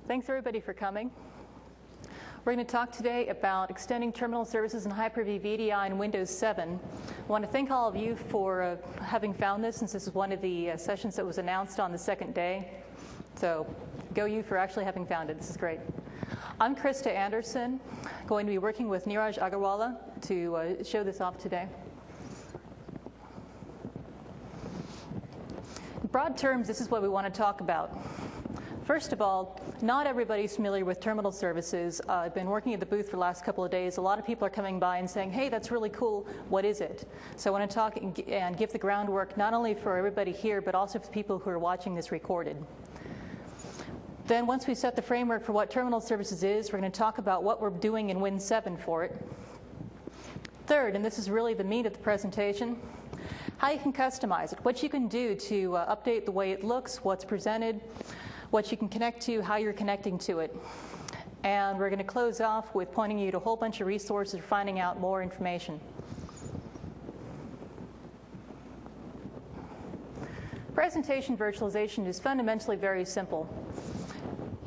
Thanks everybody for coming. We're going to talk today about extending terminal services in Hyper-V VDI in Windows 7. I want to thank all of you for having found this, since this is one of the sessions that was announced on the second day. So go you for actually having found it. This is great. I'm Krista Anderson, going to be working with Neeraj Agarwala to show this off today. In broad terms, this is what we want to talk about. First of all, not everybody's familiar with terminal services. I've been working at the booth for the last couple of days. A lot of people are coming by and saying, hey, that's really cool. What is it? So I want to talk and give the groundwork not only for everybody here, but also for people who are watching this recorded. Then once we set the framework for what terminal services is, we're going to talk about what we're doing in Win 7 for it. Third, and this is really the meat of the presentation, how you can customize it, what you can do to update the way it looks, what's presented, what you can connect to, how you're connecting to it. And we're going to close off with pointing you to a whole bunch of resources for finding out more information. Presentation virtualization is fundamentally very simple.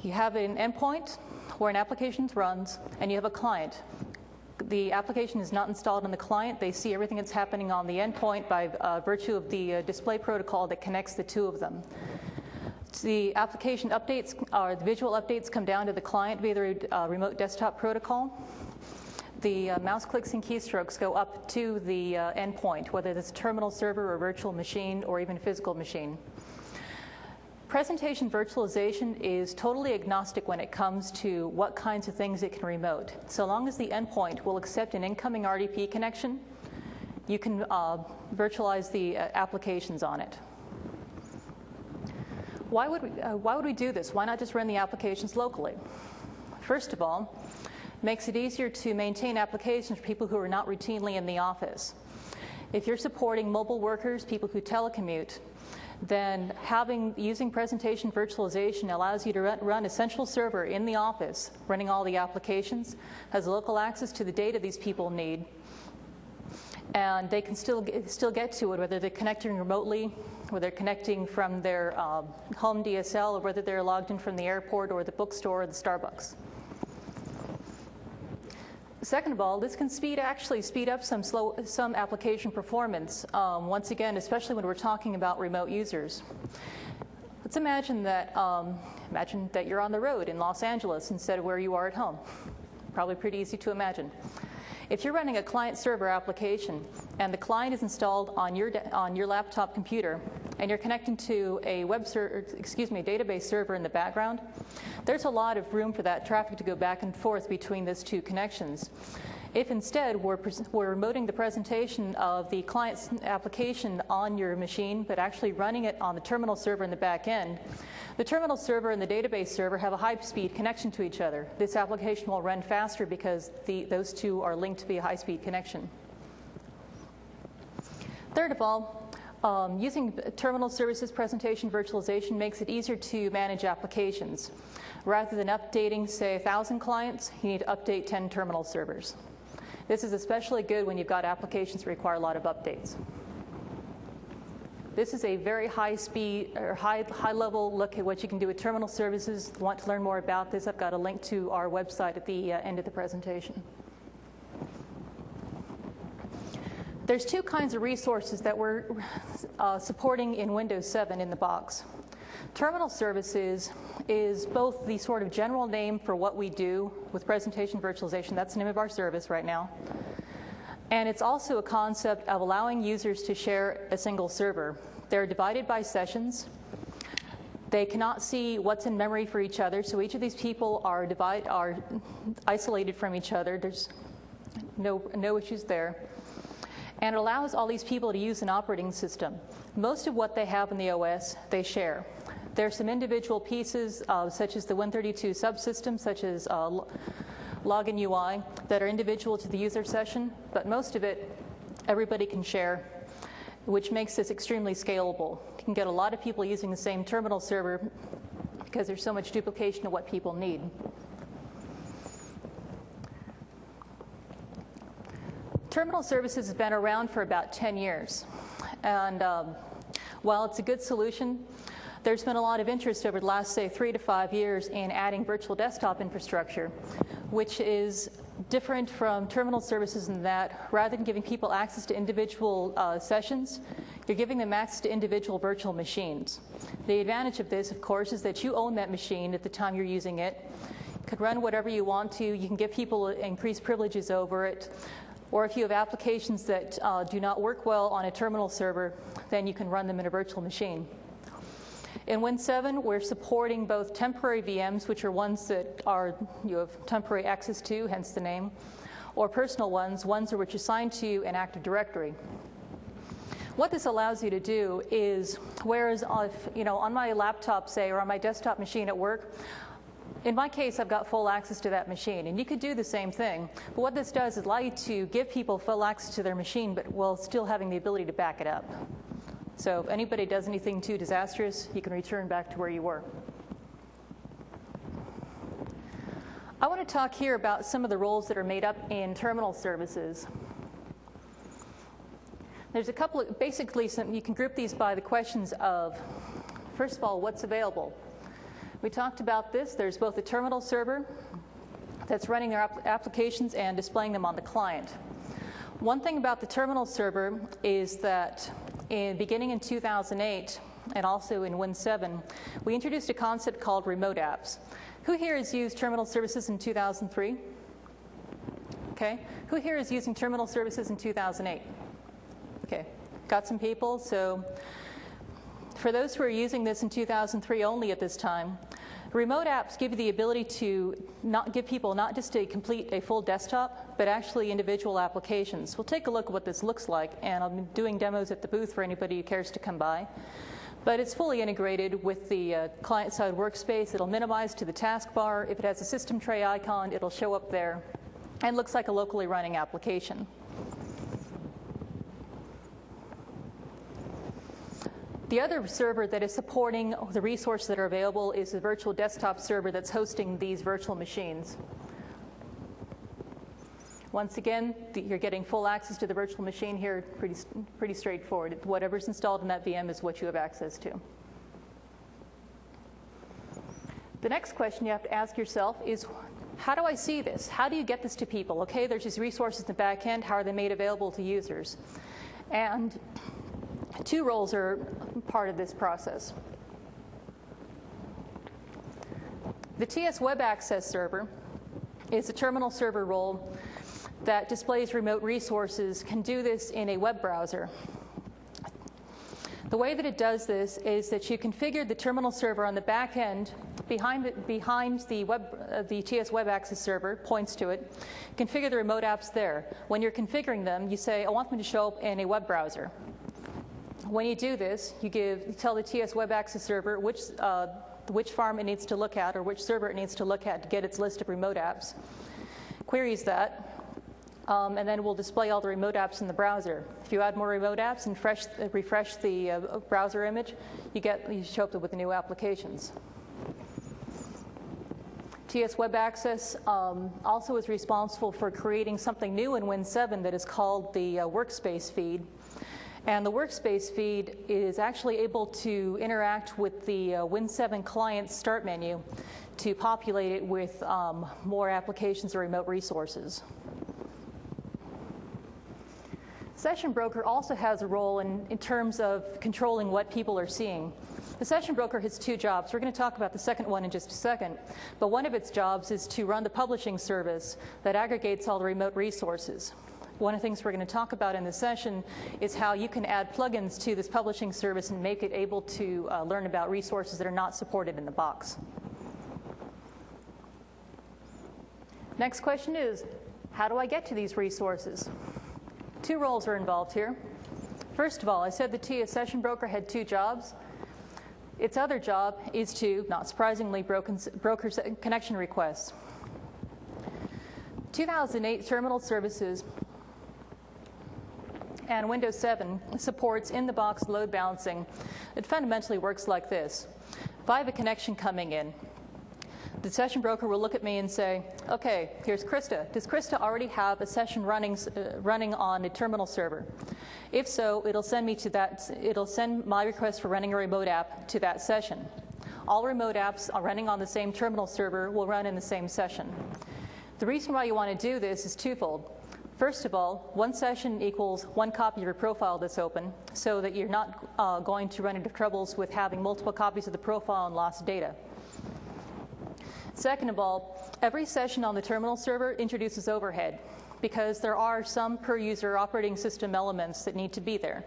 You have an endpoint where an application runs, and you have a client. The application is not installed on the client. They see everything that's happening on the endpoint by virtue of the display protocol that connects the two of them. The application updates, or the visual updates, come down to the client via the remote desktop protocol. The mouse clicks and keystrokes go up to the endpoint, whether it's a terminal server or virtual machine or even a physical machine. Presentation virtualization is totally agnostic when it comes to what kinds of things it can remote. So long as the endpoint will accept an incoming RDP connection, you can virtualize the applications on it. Why would we do this? Why not just run the applications locally? First of all, it makes it easier to maintain applications for people who are not routinely in the office. If you're supporting mobile workers, people who telecommute, then using presentation virtualization allows you to run a central server in the office, running all the applications, has local access to the data these people need, and they can still get to it, whether they're connecting remotely, whether they're connecting from their home DSL, or whether they're logged in from the airport or the bookstore or the Starbucks. Second of all, this can actually speed up some application performance. Once again, especially when we're talking about remote users. Let's imagine that you're on the road in Los Angeles instead of where you are at home. Probably pretty easy to imagine. If you're running a client-server application and the client is installed on your laptop computer and you're connecting to a database server in the background, there's a lot of room for that traffic to go back and forth between those two connections. If instead we're remoting the presentation of the client's application on your machine, but actually running it on the terminal server in the back end, the terminal server and the database server have a high-speed connection to each other. This application will run faster because those two are linked via high-speed connection. Third of all, using terminal services presentation virtualization makes it easier to manage applications. Rather than updating, say, 1,000 clients, you need to update 10 terminal servers. This is especially good when you've got applications that require a lot of updates. This is a very high-speed or high-level look at what you can do with terminal services. If you want to learn more about this, I've got a link to our website at the end of the presentation. There's two kinds of resources that we're supporting in Windows 7 in the box. Terminal services is both the sort of general name for what we do with presentation virtualization. That's the name of our service right now. And it's also a concept of allowing users to share a single server. They're divided by sessions. They cannot see what's in memory for each other, so each of these people are isolated from each other. There's no issues there. And it allows all these people to use an operating system. Most of what they have in the OS, they share. There's some individual pieces, such as the Win32 subsystem, such as Login UI, that are individual to the user session, but most of it, everybody can share, which makes this extremely scalable. You can get a lot of people using the same terminal server because there's so much duplication of what people need. Terminal services has been around for about 10 years, and while it's a good solution, there's been a lot of interest over the last, say, 3 to 5 years in adding virtual desktop infrastructure, which is different from terminal services in that rather than giving people access to individual sessions, you're giving them access to individual virtual machines. The advantage of this, of course, is that you own that machine at the time you're using it. You could run whatever you want to. You can give people increased privileges over it. Or if you have applications that do not work well on a terminal server, then you can run them in a virtual machine. In Win 7, we're supporting both temporary VMs, which are ones that you have temporary access to, hence the name, or personal ones which are assigned to you in Active Directory. What this allows you to do is, whereas on my laptop, say, or on my desktop machine at work, in my case, I've got full access to that machine, and you could do the same thing. But what this does is allow you to give people full access to their machine, but while still having the ability to back it up. So if anybody does anything too disastrous, you can return back to where you were. I want to talk here about some of the roles that are made up in terminal services. There's a couple of, basically, you can group these by the questions of, first of all, what's available? We talked about this. There's both a terminal server that's running their applications and displaying them on the client. One thing about the terminal server is that beginning in 2008 and also in Win 7, we introduced a concept called remote apps. Who here has used terminal services in 2003? Okay. Who here is using terminal services in 2008? Okay. Got some people. So for those who are using this in 2003 only at this time, remote apps give you the ability to give people not just to complete a full desktop, but actually individual applications. We'll take a look at what this looks like, and I'll be doing demos at the booth for anybody who cares to come by. But it's fully integrated with the client-side workspace. It'll minimize to the taskbar. If it has a system tray icon, it'll show up there, and looks like a locally running application. The other server that is supporting the resources that are available is a virtual desktop server that's hosting these virtual machines. Once again, you're getting full access to the virtual machine here, pretty straightforward. Whatever's installed in that VM is what you have access to. The next question you have to ask yourself is, how do I see this? How do you get this to people? Okay, there's these resources in the back end. How are they made available to users? And two roles are part of this process. The TS Web Access Server is a terminal server role that displays remote resources, can do this in a web browser. The way that it does this is that you configure the terminal server on the back end behind the TS Web Access Server, points to it, configure the remote apps there. When you're configuring them, you say, I want them to show up in a web browser. When you do this, you tell the TS Web Access Server which farm it needs to look at or which server it needs to look at to get its list of remote apps. Queries that, and then we'll display all the remote apps in the browser. If you add more remote apps and refresh the browser image, you show up with the new applications. TS Web Access also is responsible for creating something new in Win 7 that is called the workspace feed. And the workspace feed is actually able to interact with the Win 7 client start menu to populate it with more applications or remote resources. Session Broker also has a role in terms of controlling what people are seeing. The Session Broker has two jobs. We're going to talk about the second one in just a second. But one of its jobs is to run the publishing service that aggregates all the remote resources. One of the things we're going to talk about in this session is how you can add plugins to this publishing service and make it able to learn about resources that are not supported in the box. Next question is, how do I get to these resources? Two roles are involved here. First of all, I said the TS Session Broker had two jobs. Its other job is to, not surprisingly, broker connection requests. 2008 terminal services and Windows 7 supports in-the-box load balancing. It fundamentally works like this. If I have a connection coming in, The session broker will look at me and say, okay, here's Krista. Does Krista already have a session running on a terminal server? If so, it'll send me to that, it'll send my request for running a remote app to that session. All remote apps are running on the same terminal server will run in the same session. The reason why you want to do this is twofold. First of all, one session equals one copy of your profile that's open, so that you're not going to run into troubles with having multiple copies of the profile and lost data. Second of all, every session on the terminal server introduces overhead, because there are some per-user operating system elements that need to be there.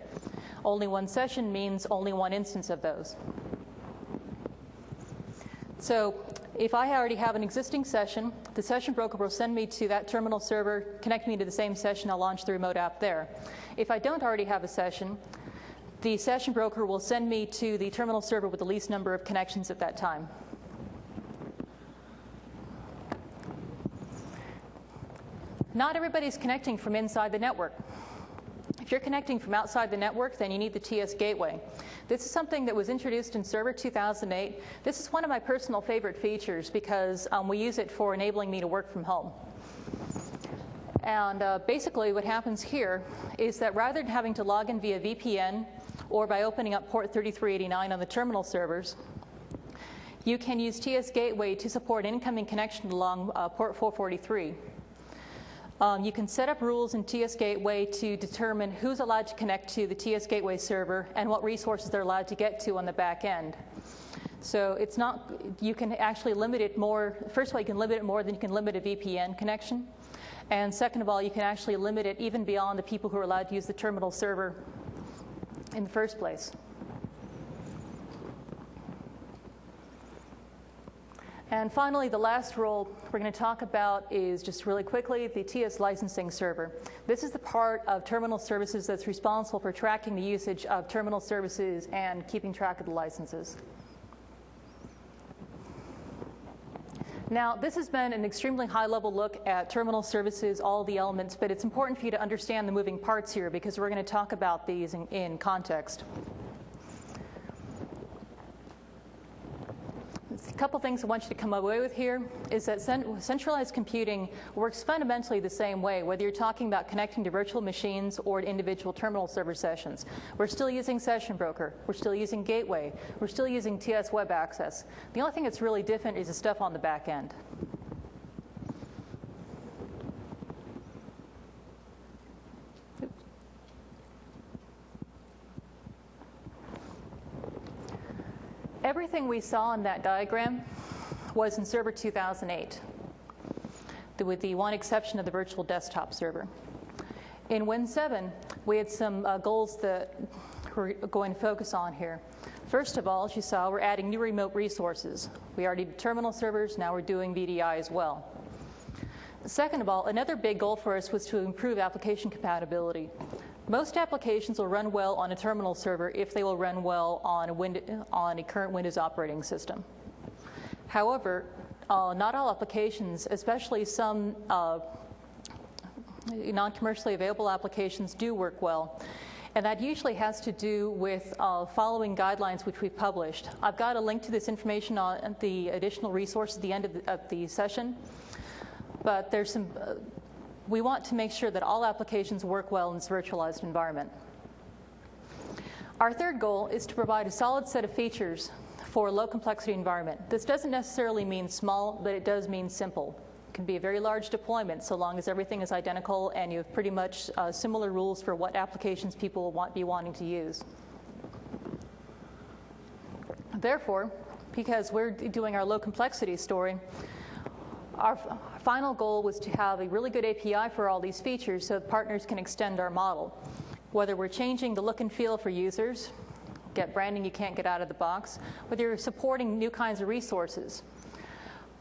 Only one session means only one instance of those. So if I already have an existing session, the session broker will send me to that terminal server, connect me to the same session, I'll launch the remote app there. If I don't already have a session, the session broker will send me to the terminal server with the least number of connections at that time. Not everybody's connecting from inside the network. If you're connecting from outside the network, then you need the TS gateway. This is something that was introduced in Server 2008. This is one of my personal favorite features because we use it for enabling me to work from home. And basically what happens here is that rather than having to log in via VPN or by opening up port 3389 on the terminal servers, you can use TS gateway to support incoming connection along port 443. You can set up rules in TS Gateway to determine who's allowed to connect to the TS Gateway server and what resources they're allowed to get to on the back end. So it's not, you can actually limit it more. First of all, you can limit it more than you can limit a VPN connection. And second of all, you can actually limit it even beyond the people who are allowed to use the terminal server in the first place. And finally, the last role we're going to talk about is, just really quickly, the TS licensing server. This is the part of terminal services that's responsible for tracking the usage of terminal services and keeping track of the licenses. Now, this has been an extremely high-level look at terminal services, all the elements, but it's important for you to understand the moving parts here because we're going to talk about these in context. A couple things I want you to come away with here is that centralized computing works fundamentally the same way, whether you're talking about connecting to virtual machines or to individual terminal server sessions. We're still using Session Broker. We're still using Gateway. We're still using TS Web Access. The only thing that's really different is the stuff on the back end. Everything we saw in that diagram was in Server 2008, with the one exception of the virtual desktop server. In Win 7, we had some goals that we're going to focus on here. First of all, as you saw, we're adding new remote resources. We already did terminal servers, now we're doing VDI as well. Second of all, another big goal for us was to improve application compatibility. Most applications will run well on a terminal server if they will run well on a current Windows operating system. However, not all applications, especially some non-commercially available applications, do work well. And that usually has to do with following guidelines which we've published. I've got a link to this information on the additional resource at the end of the session. But there's some... we want to make sure that all applications work well in this virtualized environment. Our third goal is to provide a solid set of features for a low complexity environment. This doesn't necessarily mean small, but it does mean simple. It can be a very large deployment so long as everything is identical and you have pretty much similar rules for what applications people will be wanting to use. Therefore, because we're doing our low complexity story, our final goal was to have a really good API for all these features so that partners can extend our model. Whether we're changing the look and feel for users, get branding you can't get out of the box, whether you're supporting new kinds of resources,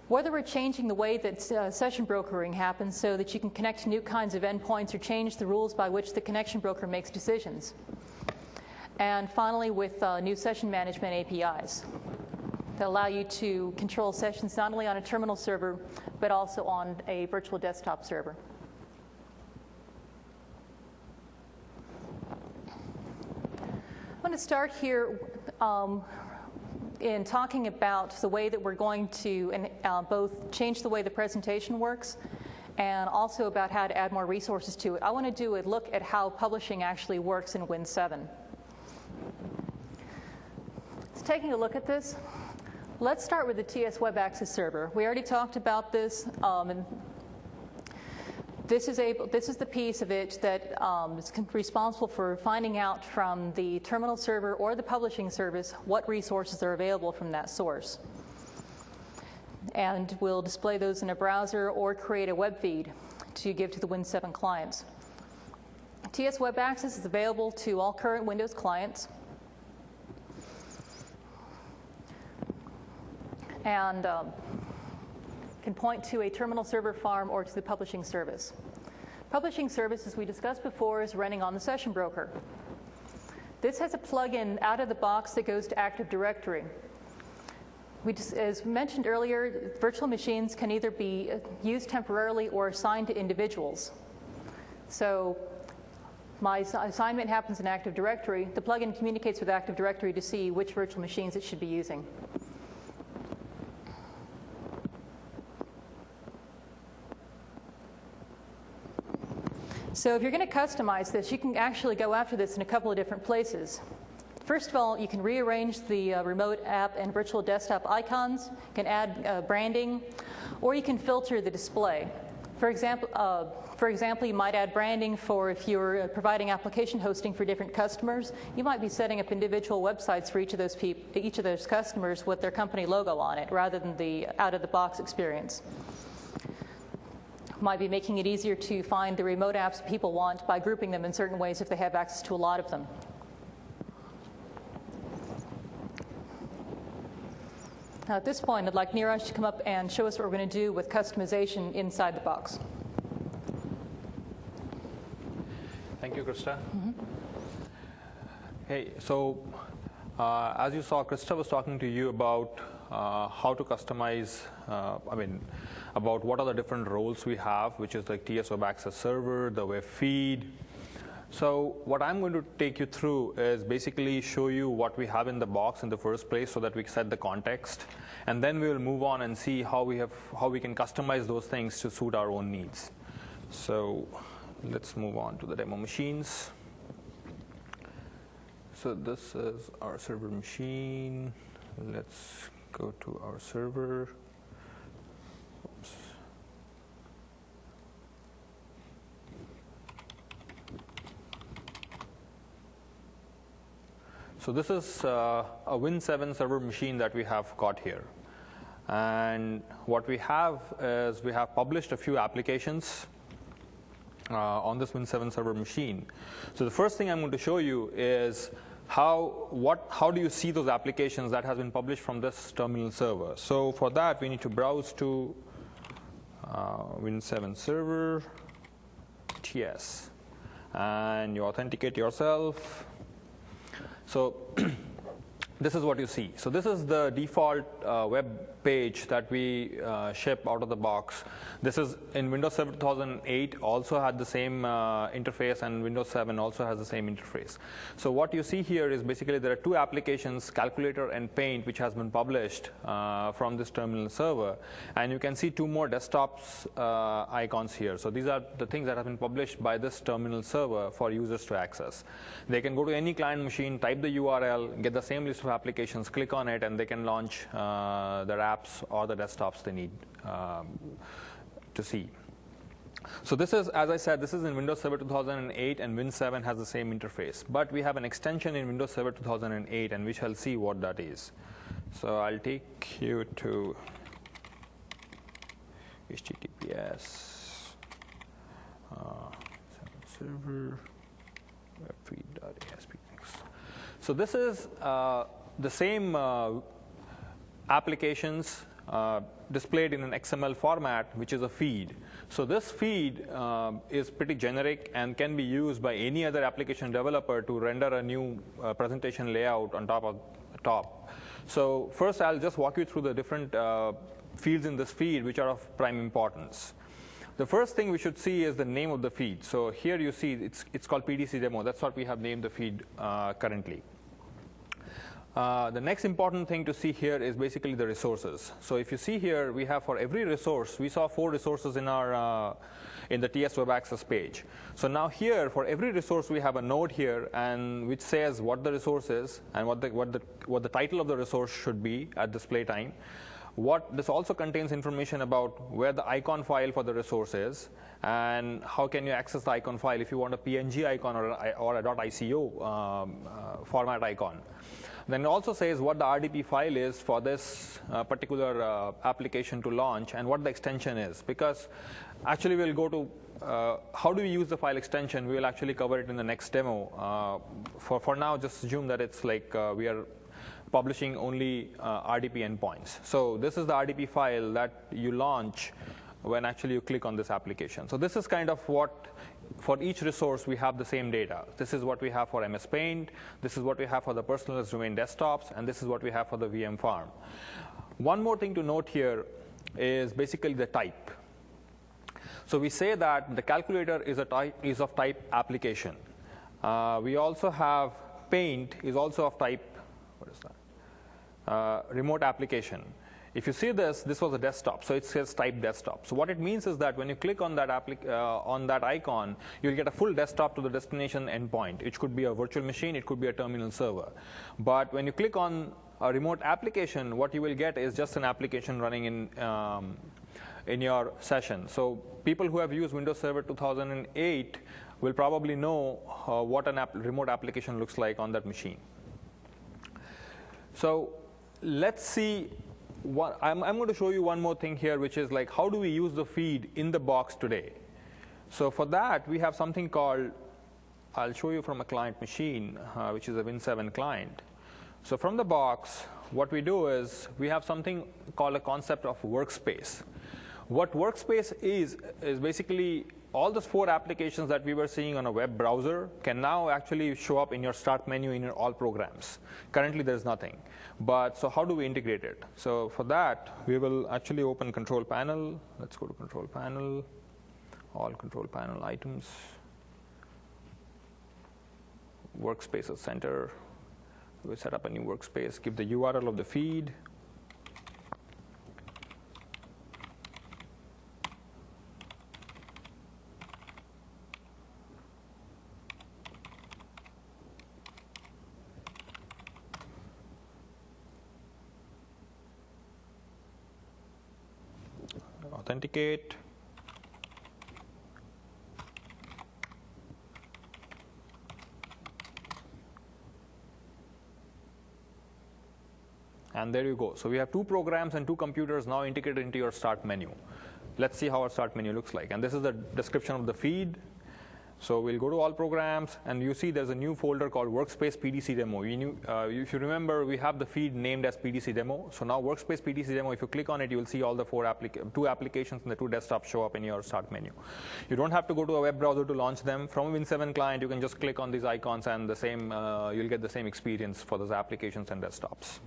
whether we're changing the way that session brokering happens so that you can connect to new kinds of endpoints or change the rules by which the connection broker makes decisions. And finally, with new session management APIs that allow you to control sessions not only on a terminal server, but also on a virtual desktop server. I'm going to start here in talking about the way that we're going to both change the way the presentation works and also about how to add more resources to it, I want to do a look at how publishing actually works in Win 7. So taking a look at this, let's start with the TS Web Access Server. We already talked about this. And this is the piece of it that is responsible for finding out from the terminal server or the publishing service what resources are available from that source. And we'll display those in a browser or create a web feed to give to the Win 7 clients. TS Web Access is available to all current Windows clients. And can point to a terminal server farm or to the publishing service. Publishing service, as we discussed before, is running on the session broker. This has a plugin out of the box that goes to Active Directory. As mentioned earlier, virtual machines can either be used temporarily or assigned to individuals. So my assignment happens in Active Directory. The plugin communicates with Active Directory to see which virtual machines it should be using. So if you're going to customize this, you can actually go after this in a couple of different places. First of all, you can rearrange the remote app and virtual desktop icons. You can add branding, or you can filter the display. For example, you might add branding for if you're providing application hosting for different customers. You might be setting up individual websites for each of those customers with their company logo on it, rather than the out-of-the-box experience. Might be making it easier to find the remote apps people want by grouping them in certain ways if they have access to a lot of them. Now at this point, I'd like Neeraj to come up and show us what we're going to do with customization inside the box. Thank you, Krista. Hey, so as you saw, Krista was talking to you about how to customize, about what are the different roles we have, which is like TS Web Access Server, the web feed. So what I'm going to take you through is basically show you what we have in the box in the first place so that we set the context. And then we will move on and see how we can customize those things to suit our own needs. So let's move on to the demo machines. So this is our server machine. Let's go to our server. Oops. So this is a Win 7 server machine that we have got here. And what we have is we have published a few applications on this Win 7 server machine. So the first thing I'm going to show you is how do you see those applications that has been published from this terminal server. So for that, we need to browse to Win 7 server, TS, and you authenticate yourself. So this is what you see. So this is the default web page that we ship out of the box. This is in Windows 7 2008 also had the same interface, and Windows 7 also has the same interface. So what you see here is basically there are two applications, Calculator and Paint, which has been published from this terminal server. And you can see two more desktops icons here. So these are the things that have been published by this terminal server for users to access. They can go to any client machine, type the URL, get the same list of applications, click on it, and they can launch their apps or the desktops they need to see. So this is, as I said, this is in Windows Server 2008, and Win 7 has the same interface. But we have an extension in Windows Server 2008, and we shall see what that is. So I'll take you to HTTPS server webfeed.asp.x. So this is the same applications displayed in an XML format, which is a feed. So this feed is pretty generic and can be used by any other application developer to render a new presentation layout on top. So first, I'll just walk you through the different fields in this feed which are of prime importance. The first thing we should see is the name of the feed. So here you see it's called PDC demo. That's what we have named the feed currently. The next important thing to see here is basically the resources. So if you see here, we have for every resource, we saw 4 resources in our in the TS Web Access page. So now here, for every resource, we have a node here, and which says what the resource is and what the title of the resource should be at display time. This also contains information about where the icon file for the resource is, and how can you access the icon file if you want a PNG icon or a .ico format icon. Then it also says what the RDP file is for this particular application to launch and what the extension is. Because actually we'll go to how do we use the file extension. We will actually cover it in the next demo. For now, just assume that it's like we are publishing only RDP endpoints. So this is the RDP file that you launch when actually you click on this application. So this is kind of what, for each resource, we have the same data. This is what we have for MS Paint. This is what we have for the personalized domain desktops. And this is what we have for the VM farm. One more thing to note here is basically the type. So we say that the calculator is of type application. We also have Paint is also of type, what is that? Remote application. If you see this was a desktop, so it says type desktop. So what it means is that when you click on that icon, you'll get a full desktop to the destination endpoint. It could be a virtual machine, it could be a terminal server. But when you click on a remote application, what you will get is just an application running in your session. So people who have used Windows Server 2008 will probably know what a remote application looks like on that machine. So let's see. I'm going to show you one more thing here, which is like how do we use the feed in the box today. So for that, we have something called, I'll show you from a client machine, which is a Win7 client. So from the box, what we do is we have something called a concept of workspace. What workspace is basically all those 4 applications that we were seeing on a web browser can now actually show up in your start menu in your all programs. Currently, there's nothing. But so how do we integrate it? So for that, we will actually open Control Panel. Let's go to Control Panel, all Control Panel items, Workspaces Center. We'll set up a new workspace, give the URL of the feed. Authenticate. And there you go. So we have 2 programs and 2 computers now integrated into your start menu. Let's see how our start menu looks like. And this is the description of the feed. So we'll go to all programs, and you see there's a new folder called Workspace PDC Demo. If you remember, we have the feed named as PDC Demo. So now Workspace PDC Demo, if you click on it, you will see all the 2 applications and the 2 desktops show up in your start menu. You don't have to go to a web browser to launch them. From a Win7 client, you can just click on these icons, and you'll get the same experience for those applications and desktops.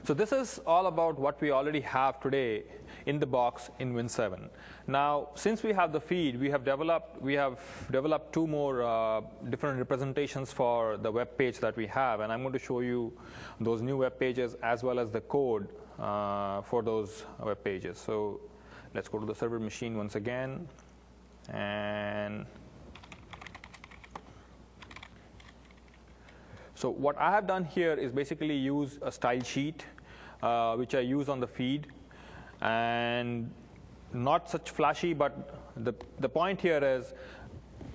So this is all about what we already have today in the box in Win7. Now, since we have the feed, we have developed 2 more different representations for the web page that we have, and I'm going to show you those new web pages as well as the code for those web pages. So let's go to the server machine once again, and so what I have done here is basically use a style sheet, which I use on the feed, and not such flashy, but the point here is,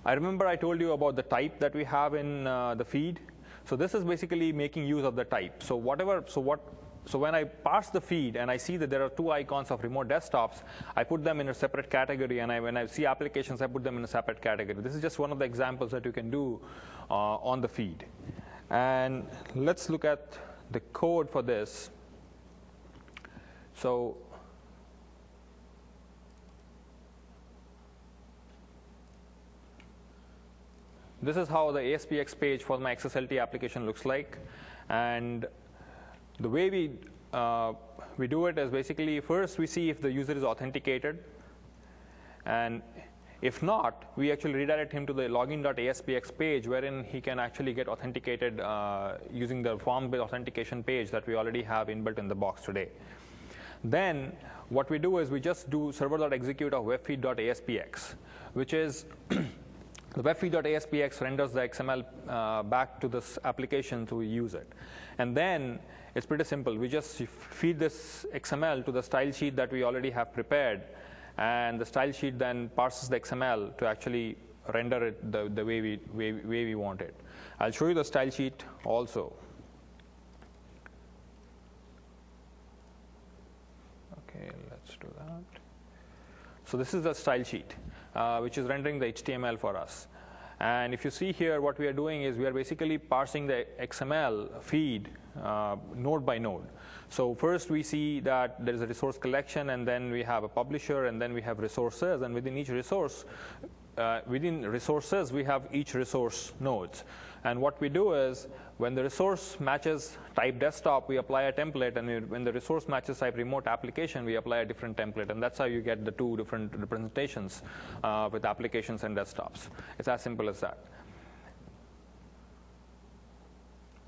I remember I told you about the type that we have in the feed. So this is basically making use of the type. So when I parse the feed and I see that there are 2 icons of remote desktops, I put them in a separate category, and when I see applications, I put them in a separate category. This is just one of the examples that you can do on the feed. And let's look at the code for this. So this is how the ASPX page for my XSLT application looks like. And the way we do it is basically, first we see if the user is authenticated. And If not, we actually redirect him to the login.aspx page, wherein he can actually get authenticated using the form-based authentication page that we already have inbuilt in the box today. Then what we do is we just do server.execute of webfeed.aspx, which is the webfeed.aspx renders the XML back to this application to use it. And then it's pretty simple. We just feed this XML to the style sheet that we already have prepared, and the style sheet then parses the XML to actually render it the way we want it. I'll show you the style sheet also. Okay, let's do that. So this is the style sheet, which is rendering the HTML for us. And if you see here, what we are doing is we are basically parsing the XML feed node by node. So first we see that there is a resource collection, and then we have a publisher, and then we have resources, and within each resource, within resources, we have each resource nodes. And what we do is, when the resource matches type desktop, we apply a template, and when the resource matches type remote application, we apply a different template. And that's how you get the two different representations with applications and desktops. It's as simple as that.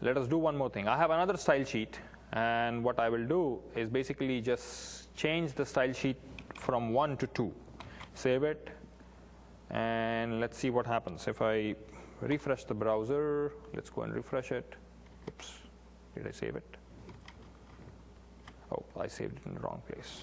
Let us do one more thing. I have another style sheet, and what I will do is basically just change the style sheet from 1 to 2. Save it, and let's see what happens. If I refresh the browser, let's go and refresh it. Oops, did I save it? Oh, I saved it in the wrong place.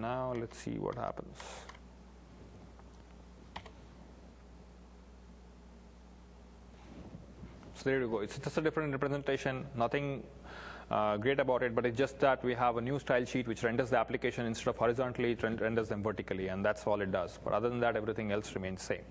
Now let's see what happens. So there you go. It's just a different representation. Nothing great about it, but it's just that we have a new style sheet which renders the application instead of horizontally, it renders them vertically, and that's all it does. But other than that, everything else remains same.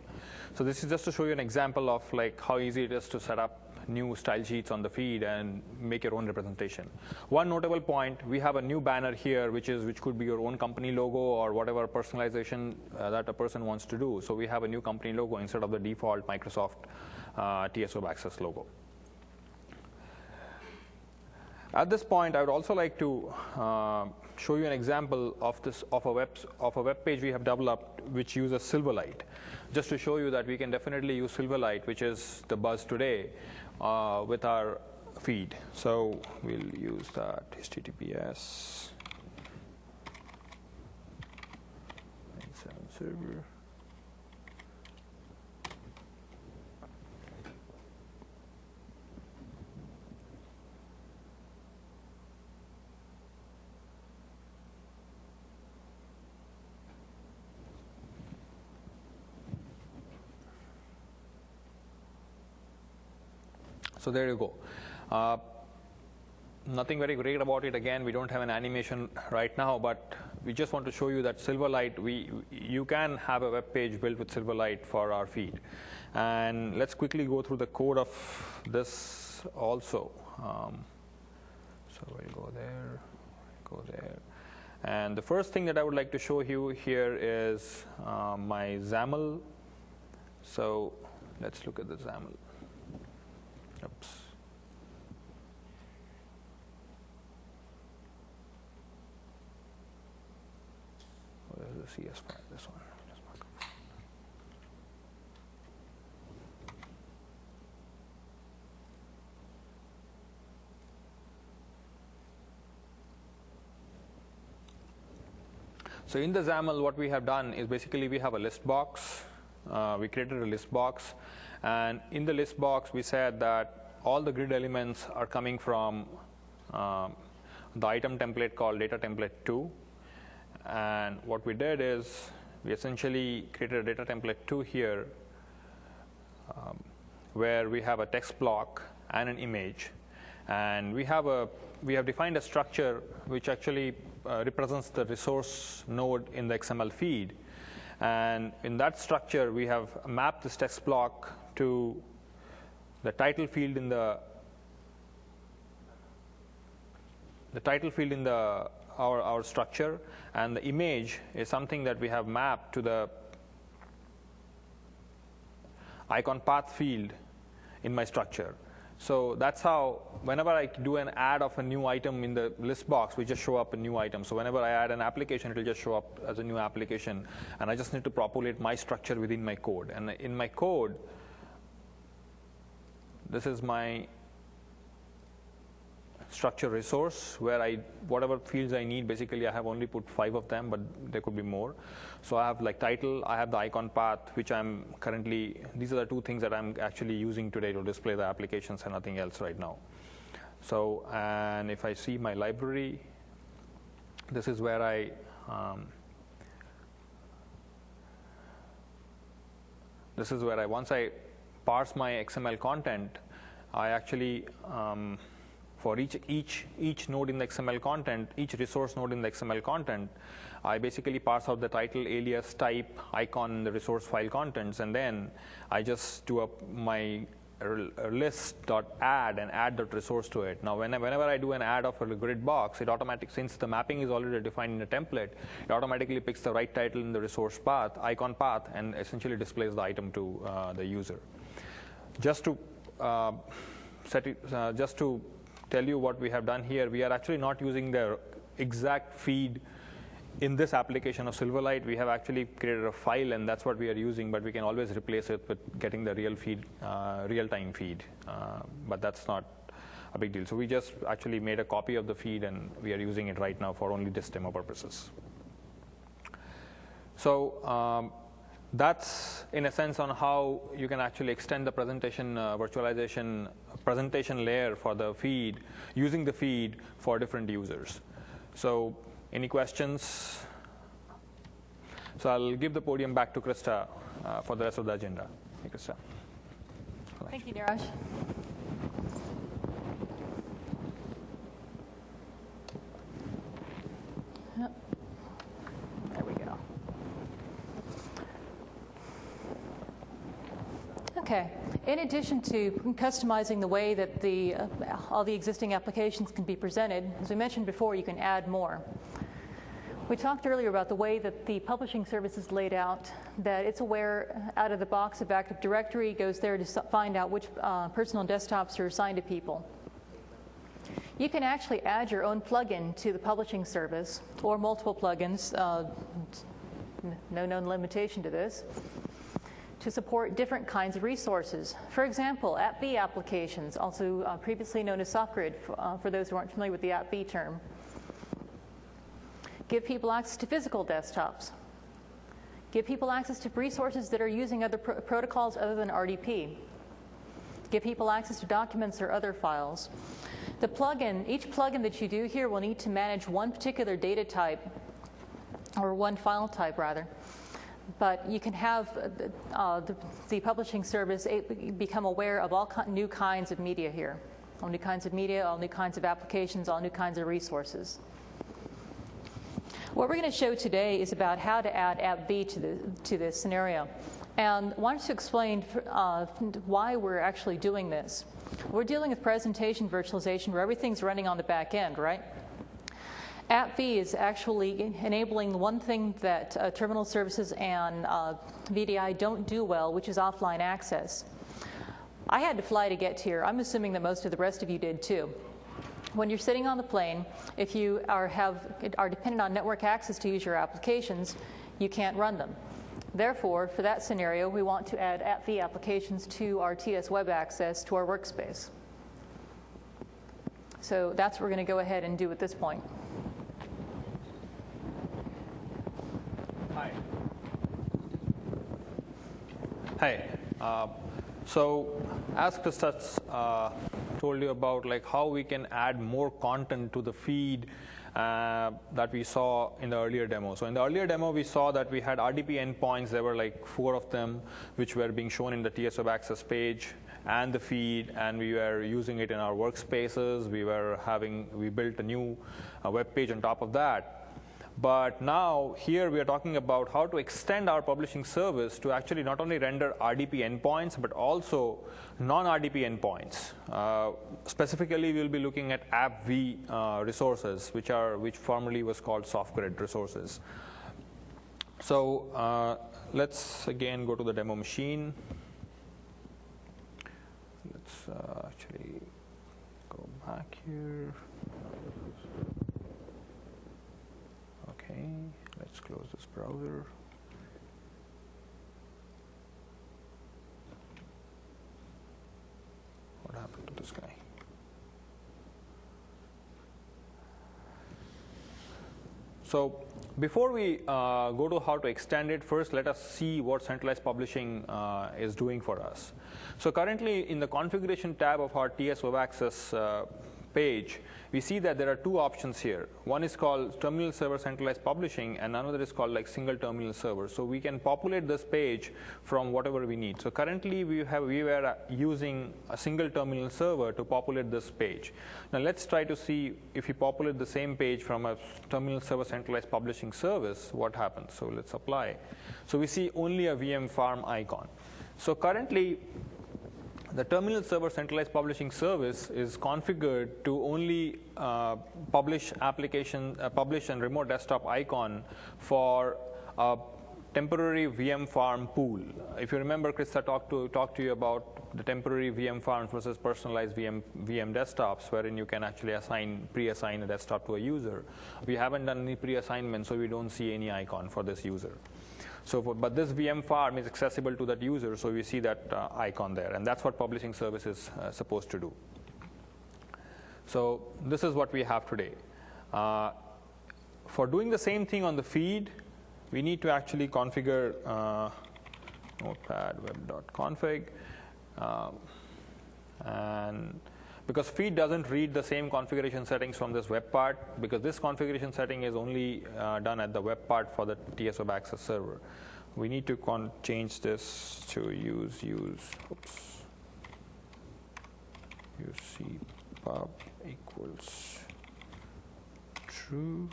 So this is just to show you an example of like how easy it is to set up new style sheets on the feed and make your own representation. One notable point, we have a new banner here, which could be your own company logo or whatever personalization that a person wants to do. So we have a new company logo instead of the default Microsoft TSO Access logo. At this point, I would also like to show you an example of a web page we have developed which uses Silverlight, just to show you that we can definitely use Silverlight, which is the buzz today, with our feed. So we'll use that HTTPS server. So there you go. Nothing very great about it. Again, we don't have an animation right now, but we just want to show you that Silverlight, you can have a web page built with Silverlight for our feed. And let's quickly go through the code of this also. So we'll go there. And the first thing that I would like to show you here is my XAML. So let's look at the XAML. Oops. Where is the CS file? This one. So in the XAML, what we have done is basically we have a list box. We created a list box. And in the list box, we said that all the grid elements are coming from the item template called data template 2. And what we did is we essentially created a data template 2 here, where we have a text block and an image. And we have defined a structure which actually represents the resource node in the XML feed. And in that structure, we have mapped this text block to the title field in our structure, and the image is something that we have mapped to the icon path field in my structure. So that's how, whenever I do an add of a new item in the list box, we just show up a new item. So whenever I add an application, it will just show up as a new application, and I just need to populate my structure within my code. And in my code, this is my structure resource, where whatever fields I need, basically I have only put 5 of them, but there could be more. So I have like title, I have the icon path, which I'm currently, these are the 2 things that I'm actually using today to display the applications and nothing else right now. So, and if I see my library, this is where once I parse my XML content, I actually, for each node in the XML content, each resource node in the XML content, I basically parse out the title, alias, type, icon, the resource file contents, and then I just do up my list.add and add that resource to it. Now, whenever I do an add of a grid box, it automatically, since the mapping is already defined in a template, it automatically picks the right title in the resource path, icon path, and essentially displays the item to the user. Just to tell you what we have done here, we are actually not using the exact feed in this application of Silverlight. We have actually created a file, and that's what we are using, but we can always replace it with getting the real feed, real-time feed, but that's not a big deal. So we just actually made a copy of the feed, and we are using it right now for only this demo purposes. So that's, in a sense, on how you can actually extend the presentation virtualization presentation layer for the feed, using the feed for different users. So any questions? So I'll give the podium back to Krista for the rest of the agenda. Hey, Krista. Thank you, Neeraj. There we go. Okay. In addition to customizing the way that all the existing applications can be presented, as we mentioned before, you can add more. We talked earlier about the way that the publishing service is laid out, that it's aware out of the box of Active Directory, goes there to find out which personal desktops are assigned to people. You can actually add your own plugin to the publishing service, or multiple plugins, no known limitation to this, to support different kinds of resources. For example, AppV applications, also previously known as SoftGrid, for those who aren't familiar with the AppV term, give people access to physical desktops, give people access to resources that are using other protocols other than RDP, give people access to documents or other files. The plugin, each plugin that you do here will need to manage one particular data type, or one file type rather. But you can have the publishing service become aware of all new kinds of media here. All new kinds of media, all new kinds of applications, all new kinds of resources. What we're going to show today is about how to add AppV to this scenario. And I wanted to explain why we're actually doing this. We're dealing with presentation virtualization where everything's running on the back end, right? AppV is actually enabling one thing that terminal services and VDI don't do well, which is offline access. I had to fly to get here. I'm assuming that most of the rest of you did too. When you're sitting on the plane, if you are dependent on network access to use your applications, you can't run them. Therefore, for that scenario, we want to add AppV applications to our TS Web Access to our workspace. So that's what we're going to go ahead and do at this point. Hi. So as Krista told you about how we can add more content to the feed that we saw in the earlier demo. So in the earlier demo, we saw that we had RDP endpoints. There were 4 of them, which were being shown in the TS Web Access page. and the feed, and we were using it in our workspaces. We built a new web page on top of that. But now here we are talking about how to extend our publishing service to actually not only render RDP endpoints, but also non-RDP endpoints. Specifically, we'll be looking at AppV resources, which formerly was called SoftGrid resources. So let's again go to the demo machine. Let's actually go back here. Okay, let's close this browser. What happened to this guy? So before we go to how to extend it, first let us see what centralized publishing is doing for us. So currently in the configuration tab of our TS Web Access page, we see that there are two options here. One is called terminal server centralized publishing, and another is called like single terminal server. So we can populate this page from whatever we need. So currently we were using a single terminal server to populate this page. Now let's try to see if we populate the same page from a terminal server centralized publishing service, what happens. So let's apply. So we see only a VM farm icon. So currently, the terminal server centralized publishing service is configured to only publish and remote desktop icon for a temporary VM farm pool. If you remember, Krista talked to you about the temporary VM farms versus personalized VM desktops, wherein you can actually pre-assign a desktop to a user. We haven't done any pre-assignment, so we don't see any icon for this user. But this VM farm is accessible to that user, so we see that icon there, and that's what publishing service is supposed to do. So this is what we have today. For doing the same thing on the feed, we need to actually configure notepad web.config, and because feed doesn't read the same configuration settings from this web part, because this configuration setting is only done at the web part for the TS Web Access server. We need to change this to use cpub equals true.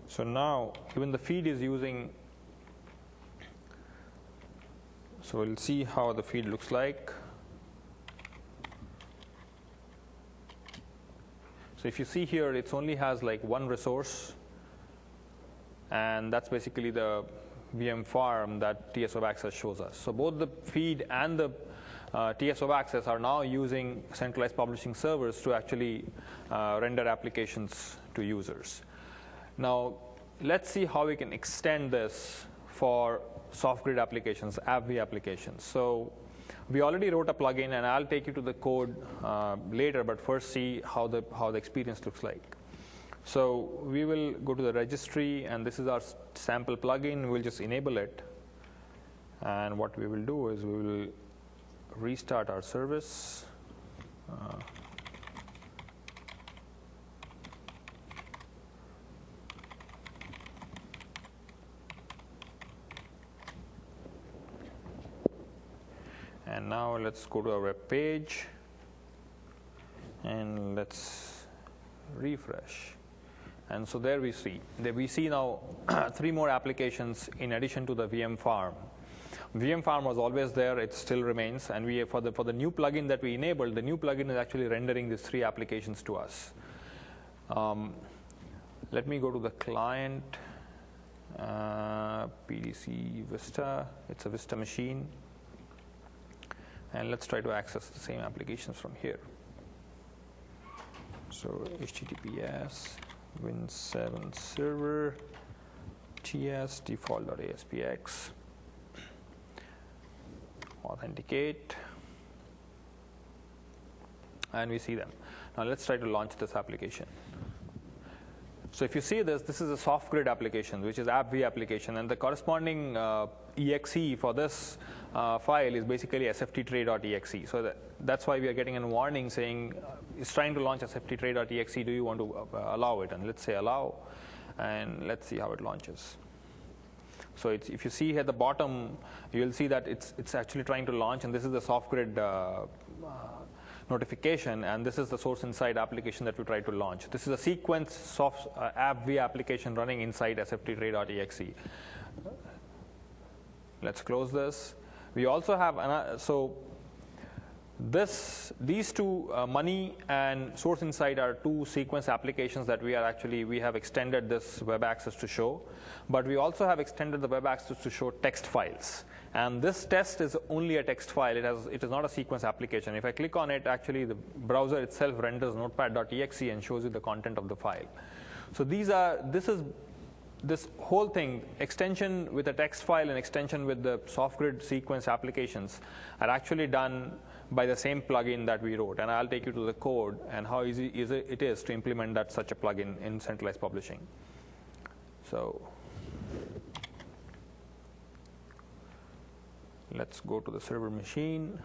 So now even the feed is using, so we'll see how the feed looks like. So if you see here, it only has like one resource, and that's basically the VM farm that TS Web Access shows us. So both the feed and the TS Web Access are now using centralized publishing servers to actually render applications to users. Now let's see how we can extend this for SoftGrid applications, AppV applications. So we already wrote a plugin, and I'll take you to the code later, but first see how the experience looks like. So we will go to the registry, and this is our sample plugin. We'll just enable it, and what we will do is we will restart our service. And now let's go to our web page, and let's refresh. And so there we see now 3 more applications in addition to the VM farm. VM farm was always there; it still remains. And for the new plugin that we enabled, the new plugin is actually rendering these 3 applications to us. Let me go to the client, PDC Vista. It's a Vista machine. And let's try to access the same applications from here. So HTTPS Win7 server ts default.aspx authenticate, and we see them. Now let's try to launch this application. So if you see this is a SoftGrid application, which is AppV application, and the corresponding exe for this file is basically sftray.exe. So that's why we are getting a warning saying it's trying to launch sftray.exe. Do you want to allow it? And let's say allow, and let's see how it launches. So if you see at the bottom, you'll see that it's actually trying to launch, and this is the SoftGrid notification, and this is the source inside application that we try to launch. This is a sequence soft app-v application running inside sftray.exe. Let's close this. We also have these two, money and source inside, are two sequence applications that we have extended this web access to show, but we also have extended the web access to show text files. And this test is only a text file. It is not a sequence application. If I click on it, actually the browser itself renders notepad.exe and shows you the content of the file. So this whole thing, extension with a text file and extension with the SoftGrid sequence applications, are actually done by the same plugin that we wrote. And I'll take you to the code and how easy it is to implement such a plugin in centralized publishing. So let's go to the server machine.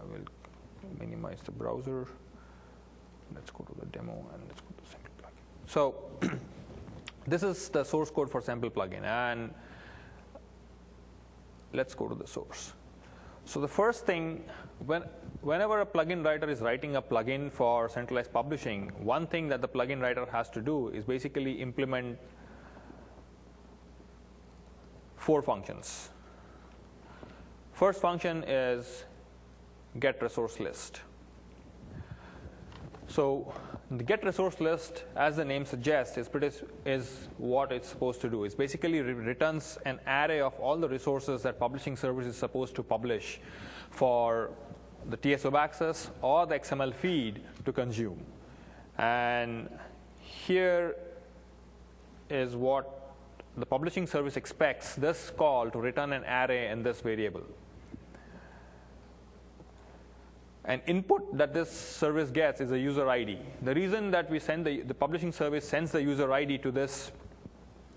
We'll minimize the browser. Let's go to the demo and let's go to sample plugin. So this is the source code for sample plugin, and let's go to the source. So the first thing, whenever a plugin writer is writing a plugin for centralized publishing, one thing that the plugin writer has to do is basically implement 4 functions. First function is get resource list. So the get resource list, as the name suggests, is what it's supposed to do. It basically returns an array of all the resources that publishing service is supposed to publish for the TS web access or the XML feed to consume. And here is what the publishing service expects this call to return an array in this variable. An input that this service gets is a user ID. The reason that we send the publishing service sends the user ID to this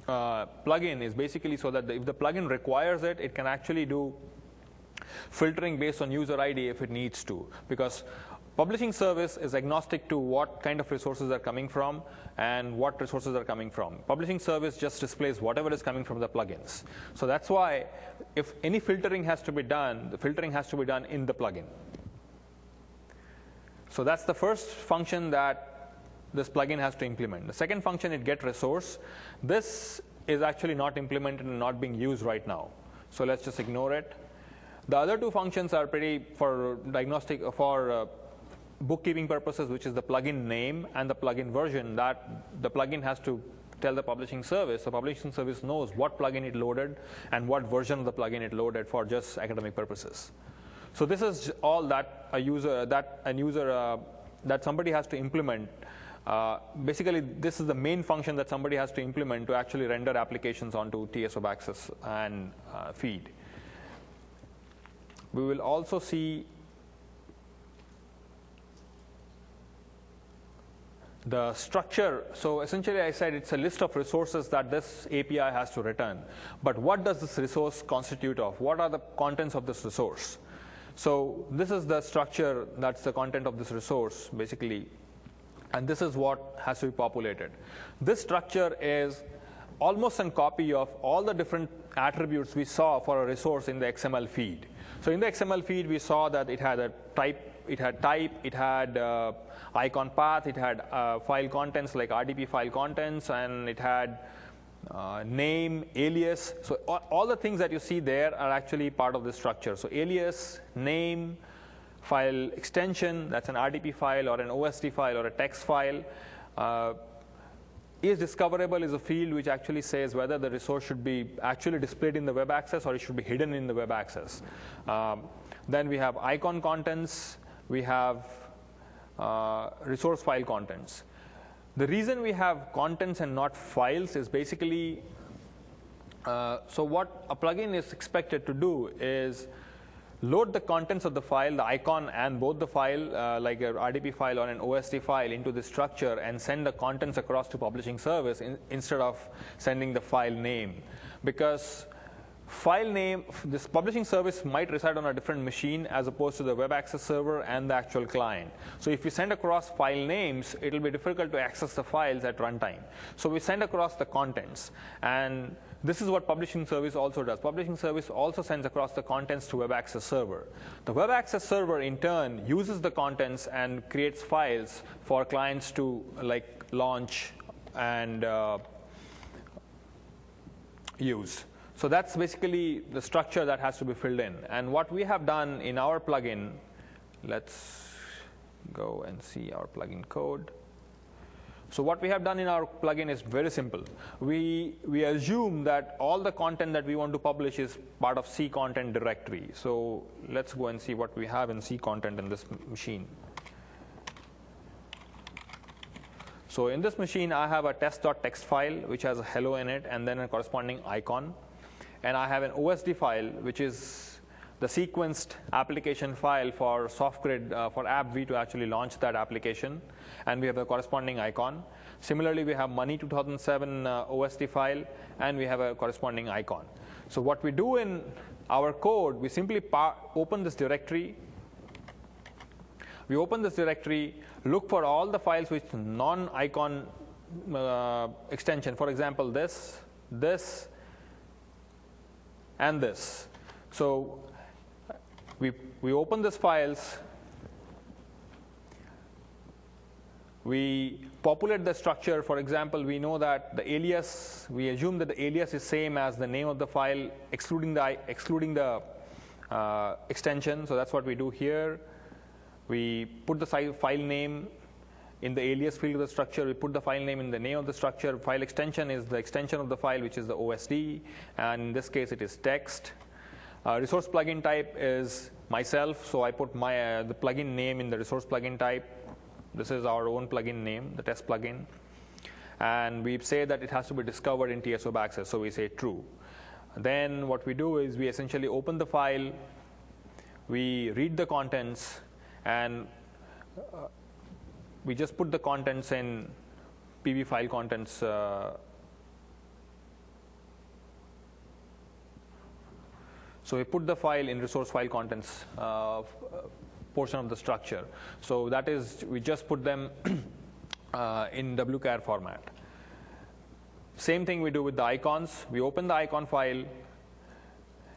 plugin is basically so that if the plugin requires it, it can actually do filtering based on user ID if it needs to, because publishing service is agnostic to what kind of resources are coming from and what resources are coming from. Publishing service just displays whatever is coming from the plugins. So that's why if any filtering has to be done, the filtering has to be done in the plugin. So that's the first function that this plugin has to implement. The second function is get resource. This is actually not implemented and not being used right now. So let's just ignore it. The other 2 functions are pretty for diagnostic, for bookkeeping purposes, which is the plugin name and the plugin version that the plugin has to tell the publishing service. The publishing service knows what plugin it loaded and what version of the plugin it loaded for just academic purposes. So this is all that that somebody has to implement. Basically, this is the main function that somebody has to implement to actually render applications onto TS web access and feed. We will also see the structure. So essentially, I said it's a list of resources that this API has to return. But what does this resource constitute of? What are the contents of this resource? So this is the structure, that's the content of this resource, basically. And this is what has to be populated. This structure is almost a copy of all the different attributes we saw for a resource in the XML feed. So in the XML feed, we saw that it had a type, it had icon path, it had file contents like RDP file contents, and it had name, alias. So all the things that you see there are actually part of this structure. So alias, name, file extension, that's an RDP file or an OSD file or a text file. Is discoverable is a field which actually says whether the resource should be actually displayed in the web access or it should be hidden in the web access. Then we have icon contents, we have resource file contents. The reason we have contents and not files is basically, so what a plugin is expected to do is load the contents of the file, the icon and both the file, like a RDP file or an OSD file, into the structure and send the contents across to publishing service instead of sending the file name. Because file name, this publishing service might reside on a different machine as opposed to the web access server and the actual client. So if we send across file names, it will be difficult to access the files at runtime. So we send across the contents. And this is what publishing service also does. Publishing service also sends across the contents to web access server. The web access server, in turn, uses the contents and creates files for clients to launch and use. So that's basically the structure that has to be filled in. And what we have done in our plugin, let's go and see our plugin code. So what we have done in our plugin is very simple. We assume that all the content that we want to publish is part of C content directory. So let's go and see what we have in C content in this machine. So in this machine, I have a test.txt file, which has a hello in it, and then a corresponding icon. And I have an OSD file, which is the sequenced application file for SoftGrid, for AppV to actually launch that application. And we have a corresponding icon. Similarly, we have Money 2007 OSD file, and we have a corresponding icon. So what we do in our code, we simply open this directory. We open this directory, look for all the files with non-icon extension. For example, this, and this. So we open these files, we populate the structure. For example, we know that the alias, we assume that the alias is same as the name of the file, excluding the extension. So that's what we do here. We put the file name in the alias field of the structure. We put the file name in the name of the structure. File extension is the extension of the file, which is the OSD. And in this case, it is text. Resource plugin type is myself. So I put the plugin name in the resource plugin type. This is our own plugin name, the test plugin. And we say that it has to be discovered in TS Web Access. So we say true. Then what we do is we essentially open the file. We read the contents. And we just put the contents in PB file contents. So we put the file in resource file contents portion of the structure. So that is, we just put them in wchar format. Same thing we do with the icons. We open the icon file,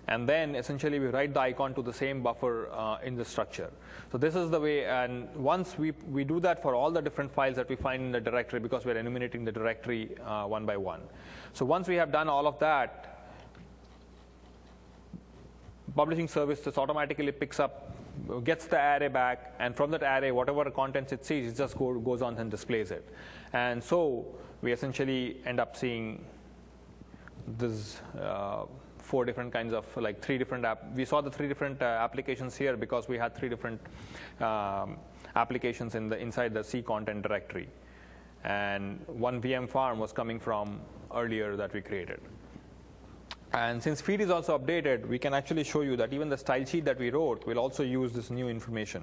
and then essentially we write the icon to the same buffer in the structure. So this is the way, and once we do that for all the different files that we find in the directory, because we're enumerating the directory one by one. So once we have done all of that, publishing service just automatically picks up, gets the array back, and from that array, whatever contents it sees, it just goes on and displays it. And so we essentially end up seeing this 4 different kinds of, like 3 different we saw the 3 different applications here because we had 3 different applications inside the C content directory. And one VM farm was coming from earlier that we created. And since feed is also updated, we can actually show you that even the style sheet that we wrote will also use this new information.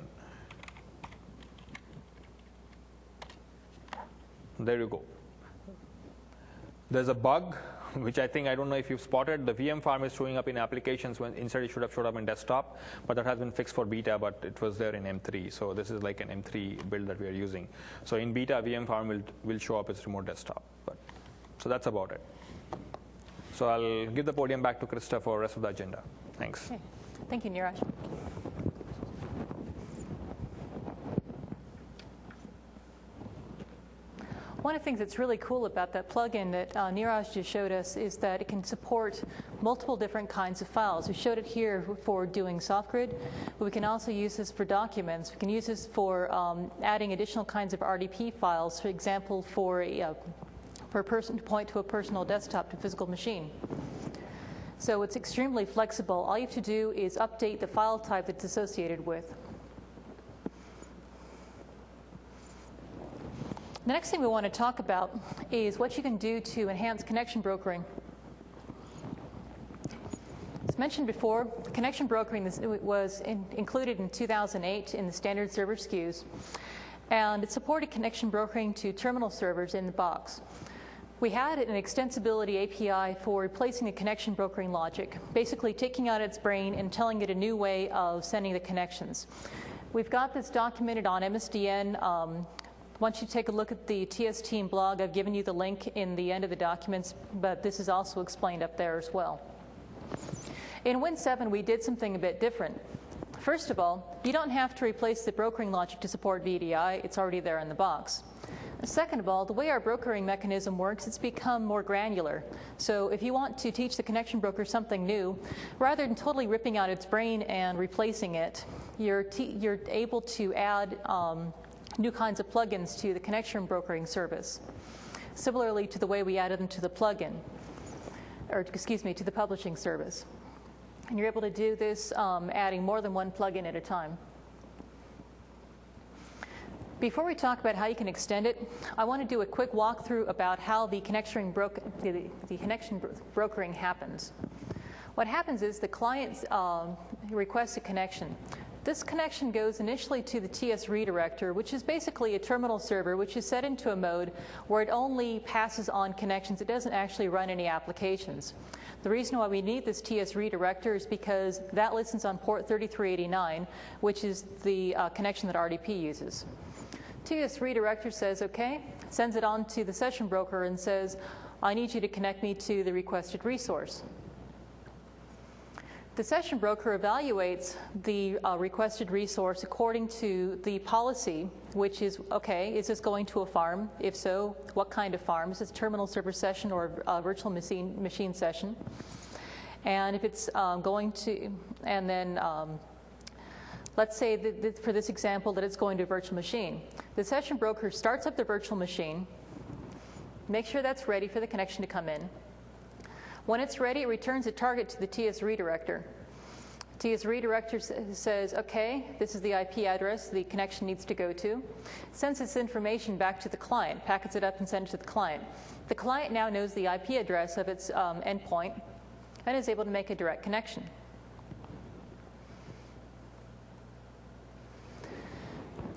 There you go. There's a bug, which I don't know if you've spotted. The VM farm is showing up in applications when instead it should have showed up in desktop, but that has been fixed for beta, but it was there in M3. So this is like an M3 build that we are using. So in beta, VM farm will show up as remote desktop. So that's about it. So I'll give the podium back to Krista for the rest of the agenda. Thanks. Okay. Thank you, Neeraj. One of the things that's really cool about that plugin that Neeraj just showed us is that it can support multiple different kinds of files. We showed it here for doing SoftGrid, but we can also use this for documents. We can use this for adding additional kinds of RDP files, for example, for a person to point to a personal desktop to physical machine. So it's extremely flexible. All you have to do is update the file type it's associated with. The next thing we want to talk about is what you can do to enhance connection brokering. As mentioned before, connection brokering was included in 2008 in the standard server SKUs, and it supported connection brokering to terminal servers in the box. We had an extensibility API for replacing the connection brokering logic, basically taking out its brain and telling it a new way of sending the connections. We've got this documented on MSDN. Once you take a look at the TS team blog, I've given you the link in the end of the documents, but this is also explained up there as well. In Win 7, we did something a bit different. First of all, you don't have to replace the brokering logic to support VDI. It's already there in the box. Second of all, the way our brokering mechanism works, it's become more granular. So if you want to teach the connection broker something new, rather than totally ripping out its brain and replacing it, you're able to add new kinds of plugins to the connection brokering service, similarly to the way we added them to the plugin, or excuse me, to the publishing service. And you're able to do this adding more than one plugin at a time. Before we talk about how you can extend it, I want to do a quick walkthrough about how the connection brokering happens. What happens is the client requests a connection. This connection goes initially to the TS redirector, which is basically a terminal server which is set into a mode where it only passes on connections. It doesn't actually run any applications. The reason why we need this TS redirector is because that listens on port 3389, which is the connection that RDP uses. TS redirector says, okay, sends it on to the session broker and says, I need you to connect me to the requested resource. The session broker evaluates the requested resource according to the policy, which is, okay, is this going to a farm? If so, what kind of farm? Is this a terminal server session or a virtual machine session? And if it's going to, and then let's say that for this example that it's going to a virtual machine. The session broker starts up the virtual machine, makes sure that's ready for the connection to come in. When it's ready, it returns a target to the TS redirector. TS redirector says, okay, this is the IP address the connection needs to go to. Sends this information back to the client, packets it up and sends it to the client. The client now knows the IP address of its endpoint and is able to make a direct connection.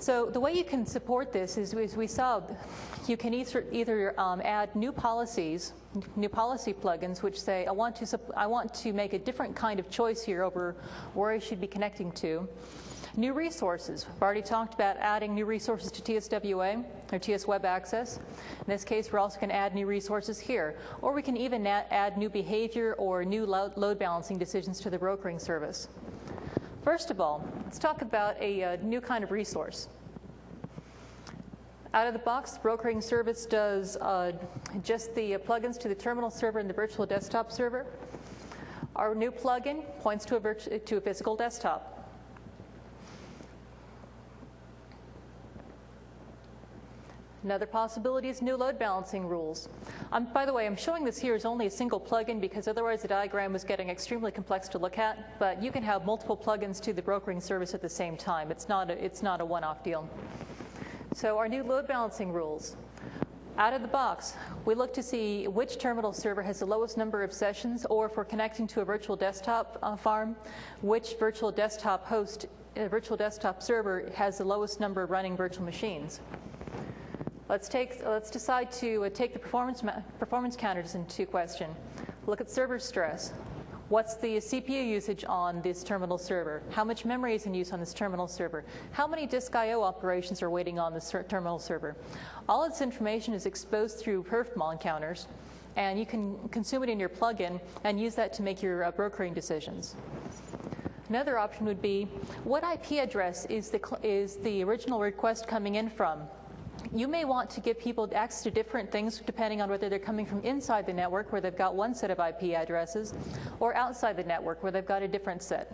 So the way you can support this is, as we saw, you can either add new policy plugins which say, I want to make a different kind of choice here over where I should be connecting to. New resources. We've already talked about adding new resources to TSWA, or TS Web Access. In this case, we're also going to add new resources here. Or we can even add new behavior or new load balancing decisions to the brokering service. First of all, let's talk about a new kind of resource. Out of the box, the brokering service does just the plugins to the terminal server and the virtual desktop server. Our new plugin points to a physical desktop. Another possibility is new load balancing rules. By the way, I'm showing this here as only a single plugin because otherwise the diagram was getting extremely complex to look at, but you can have multiple plugins to the brokering service at the same time. It's not a one-off deal. So our new load balancing rules. Out of the box, we look to see which terminal server has the lowest number of sessions, or if we're connecting to a virtual desktop farm, which virtual desktop server has the lowest number of running virtual machines. Let's decide to take the performance counters into question. Look at server stress. What's the CPU usage on this terminal server? How much memory is in use on this terminal server? How many disk I/O operations are waiting on this terminal server? All of this information is exposed through perfmon counters, and you can consume it in your plugin and use that to make your brokering decisions. Another option would be, what IP address is the original request coming in from? You may want to give people access to different things depending on whether they're coming from inside the network, where they've got one set of IP addresses, or outside the network, where they've got a different set.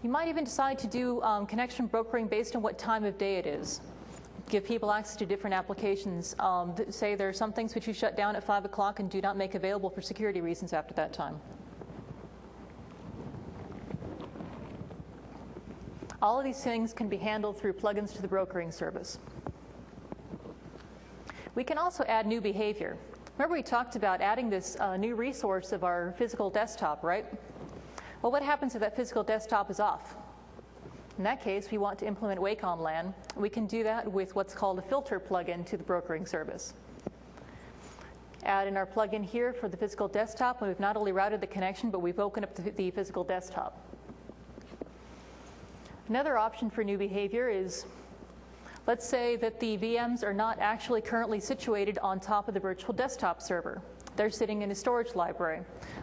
You might even decide to do connection brokering based on what time of day it is. Give people access to different applications. Say there are some things which you shut down at 5 o'clock and do not make available for security reasons after that time. All of these things can be handled through plugins to the brokering service. We can also add new behavior. Remember we talked about adding this new resource of our physical desktop, right? Well, what happens if that physical desktop is off? In that case, we want to implement wake on LAN. We can do that with what's called a filter plugin to the brokering service. add in our plugin here for the physical desktop, and we've not only routed the connection, but we've opened up the physical desktop. Another option for new behavior is, let's say that the VMs are not actually currently situated on top of the virtual desktop server. They're sitting in a storage library.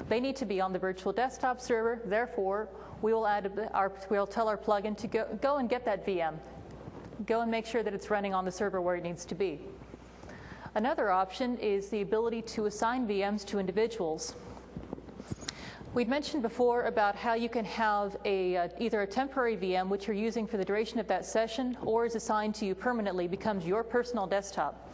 They need to be on the virtual desktop server. Therefore, we'll tell our plugin to go and get that VM. Go and make sure that it's running on the server where it needs to be. Another option is the ability to assign VMs to individuals. We'd mentioned before about how you can have either a temporary VM, which you're using for the duration of that session, or is assigned to you permanently, becomes your personal desktop.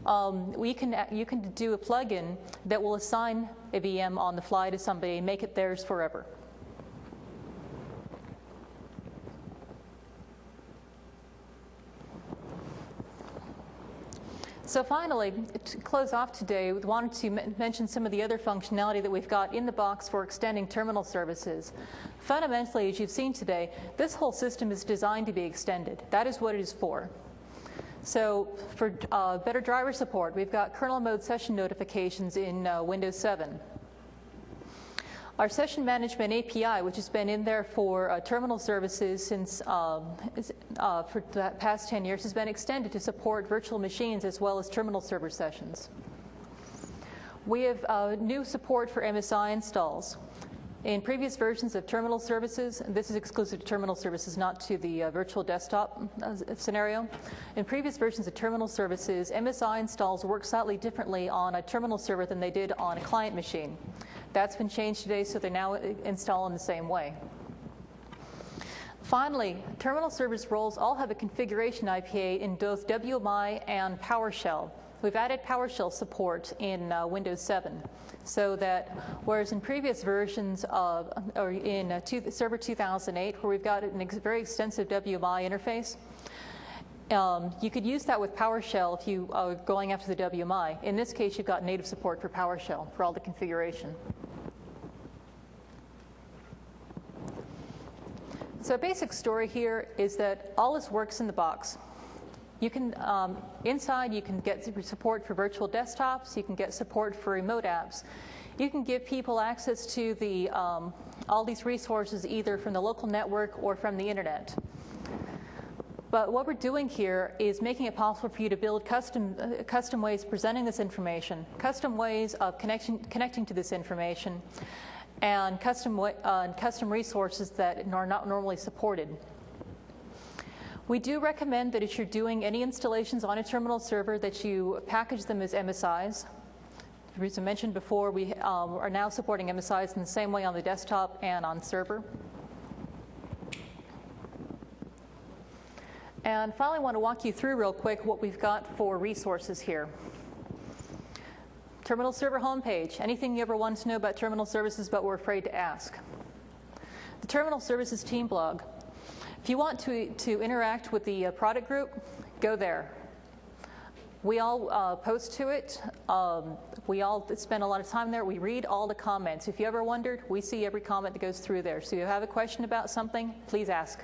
You can do a plugin that will assign a VM on the fly to somebody and make it theirs forever. So finally, to close off today, we wanted to mention some of the other functionality that we've got in the box for extending terminal services. Fundamentally, as you've seen today, this whole system is designed to be extended. That is what it is for. So for better driver support, we've got kernel mode session notifications in Windows 7. Our session management API, which has been in there for terminal services since for the past 10 years, has been extended to support virtual machines as well as terminal server sessions. We have new support for MSI installs. In previous versions of terminal services, this is exclusive to terminal services, not to the virtual desktop scenario. In previous versions of terminal services, MSI installs work slightly differently on a terminal server than they did on a client machine. That's been changed today, so they're now installed in the same way. Finally, terminal service roles all have a configuration IPA in both WMI and PowerShell. We've added PowerShell support in Windows 7, so that whereas in previous versions of, or in Server 2008, where we've got a very extensive WMI interface, you could use that with PowerShell if you are going after the WMI. In this case, you've got native support for PowerShell for all the configuration. So a basic story here is that all this works in the box. You can, inside you can get support for virtual desktops, you can get support for remote apps. You can give people access to the, all these resources either from the local network or from the internet. But what we're doing here is making it possible for you to build custom ways of presenting this information, custom ways of connecting to this information, and custom resources that are not normally supported. We do recommend that if you're doing any installations on a terminal server that you package them as MSIs. As I mentioned before, we are now supporting MSIs in the same way on the desktop and on server. And finally, I want to walk you through real quick what we've got for resources here. Terminal server homepage, anything you ever wanted to know about terminal services but were afraid to ask. The terminal services team blog. If you want to interact with the product group, go there. We all post to it. We all spend a lot of time there. We read all the comments. If you ever wondered, we see every comment that goes through there. So if you have a question about something, please ask.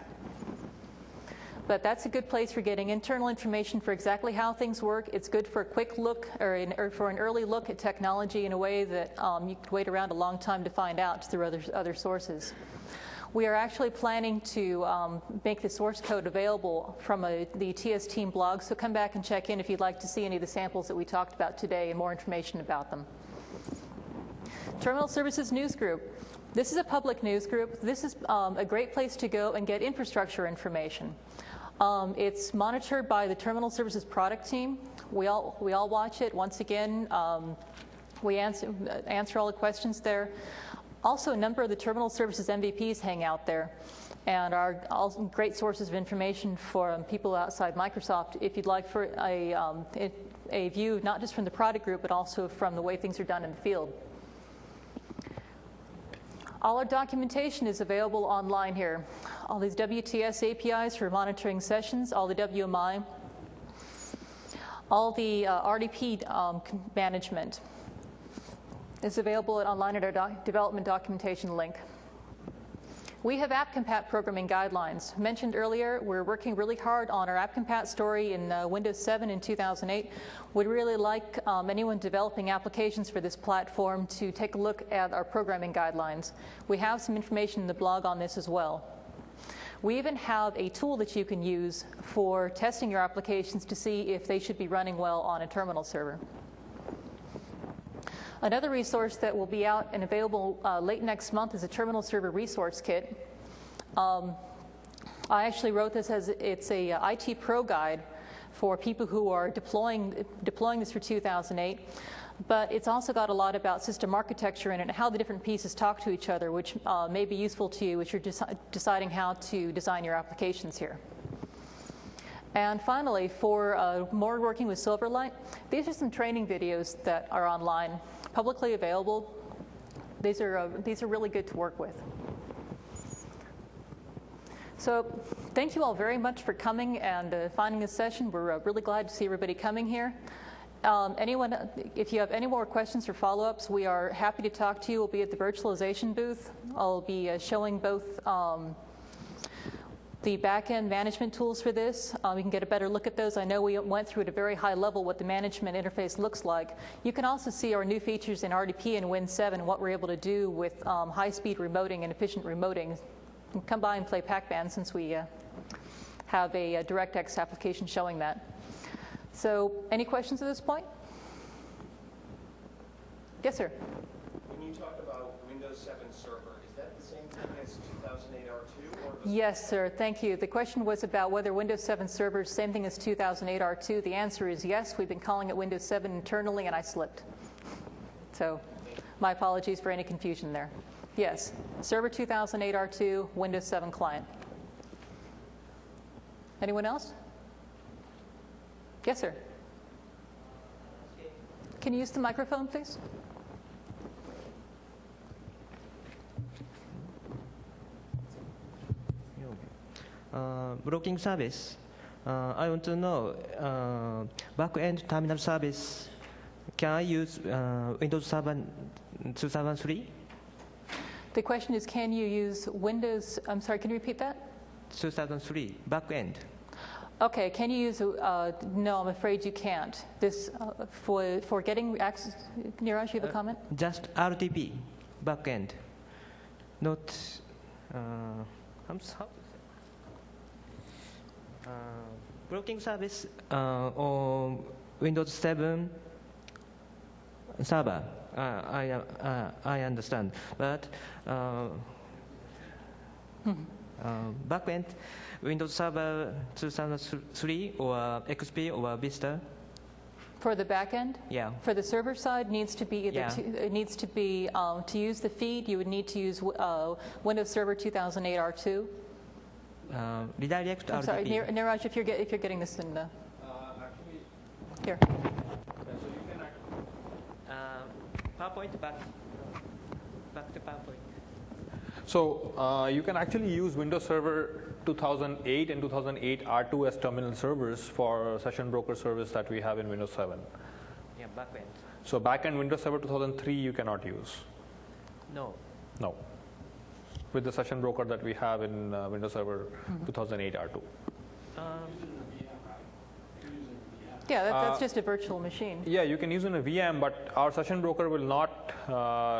But that's a good place for getting internal information for exactly how things work. It's good for a quick look or for an early look at technology in a way that you could wait around a long time to find out through other sources. We are actually planning to make the source code available from the TS team blog, so come back and check in if you'd like to see any of the samples that we talked about today and more information about them. Terminal Services News Group. This is a public news group. This is a great place to go and get infrastructure information. It's monitored by the Terminal Services product team. We all watch it. Once again, we answer all the questions there. Also, a number of the Terminal Services MVPs hang out there and are all great sources of information for people outside Microsoft if you'd like for a view not just from the product group but also from the way things are done in the field. All our documentation is available online here. All these WTS APIs for monitoring sessions, all the WMI, all the RDP management is available online at our development documentation link. We have AppCompat programming guidelines. Mentioned earlier, we're working really hard on our AppCompat story in Windows 7 in 2008. We'd really like anyone developing applications for this platform to take a look at our programming guidelines. We have some information in the blog on this as well. We even have a tool that you can use for testing your applications to see if they should be running well on a terminal server. Another resource that will be out and available late next month is a terminal server resource kit. I actually wrote this as it's a IT pro guide for people who are deploying this for 2008. But it's also got a lot about system architecture in it and how the different pieces talk to each other, which may be useful to you as you're deciding how to design your applications here. And finally, for more working with Silverlight, these are some training videos that are online, publicly available. These are really good to work with. So thank you all very much for coming and finding this session. We're really glad to see everybody coming here. Anyone, if you have any more questions or follow-ups, we are happy to talk to you. We'll be at the virtualization booth. I'll be showing both the back-end management tools for this. We can get a better look at those. I know we went through at a very high level what the management interface looks like. You can also see our new features in RDP and Win 7, what we're able to do with high-speed remoting and efficient remoting. Come by and play Pac-Man since we have a DirectX application showing that. So any questions at this point? Yes, sir. When you talk about Windows 7 Server, is that the same thing as 2008 R2? Or Yes, sir. Thank you. The question was about whether Windows 7 Server is the same thing as 2008 R2. The answer is yes. We've been calling it Windows 7 internally, and I slipped. So my apologies for any confusion there. Yes, Server 2008 R2, Windows 7 client. Anyone else? Yes, sir. Can you use the microphone, please? Blocking service. I want to know back-end terminal service. Can I use Windows 7 2003? The question is, can you use Windows? I'm sorry, can you repeat that? 2003 back-end. Okay, can you use? No, I'm afraid you can't. This for getting access. Niraj, you have a comment? Just RTP back-end, not. How to say? Blocking service on Windows 7 server. I understand, but backend Windows Server 2003 or XP or Vista. For the back end? Yeah. For the server side, needs to be either it needs to be to use the feed. You would need to use Windows Server 2008 R2. Redirect. I'm sorry, Niraj, if you're getting this in actually, here. so you can PowerPoint back to PowerPoint. So you can actually use Windows Server 2008 and 2008 R2 as terminal servers for session broker service that we have in Windows 7. Yeah, backend. So backend Windows Server 2003 you cannot use. No. No. With the session broker that we have in Windows Server 2008 R2. Yeah, that's just a virtual machine. Yeah, you can use in a VM, but our session broker will not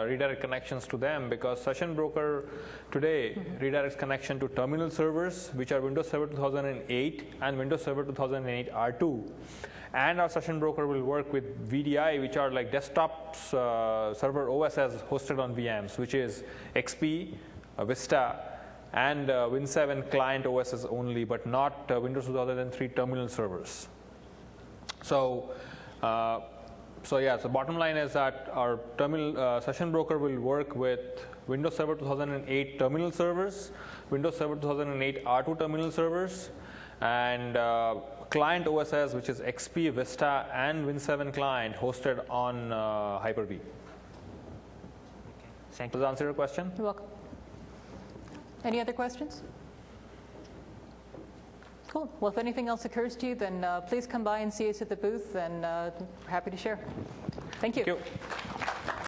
redirect connections to them because session broker today redirects connection to terminal servers, which are Windows Server 2008 and Windows Server 2008 R2. And our session broker will work with VDI, which are like desktop server OSs hosted on VMs, which is XP, Vista, and Win 7 client OSs only, but not Windows 2003 terminal servers. So, so bottom line is that our terminal session broker will work with Windows Server 2008 terminal servers, Windows Server 2008 R2 terminal servers, and client OSs, which is XP, Vista, and Win 7 client hosted on Hyper-V. Okay. Thank Does you. that answer your question? You're welcome. Any other questions? Cool. Well, if anything else occurs to you, then please come by and see us at the booth, and we're happy to share. Thank you. Thank you.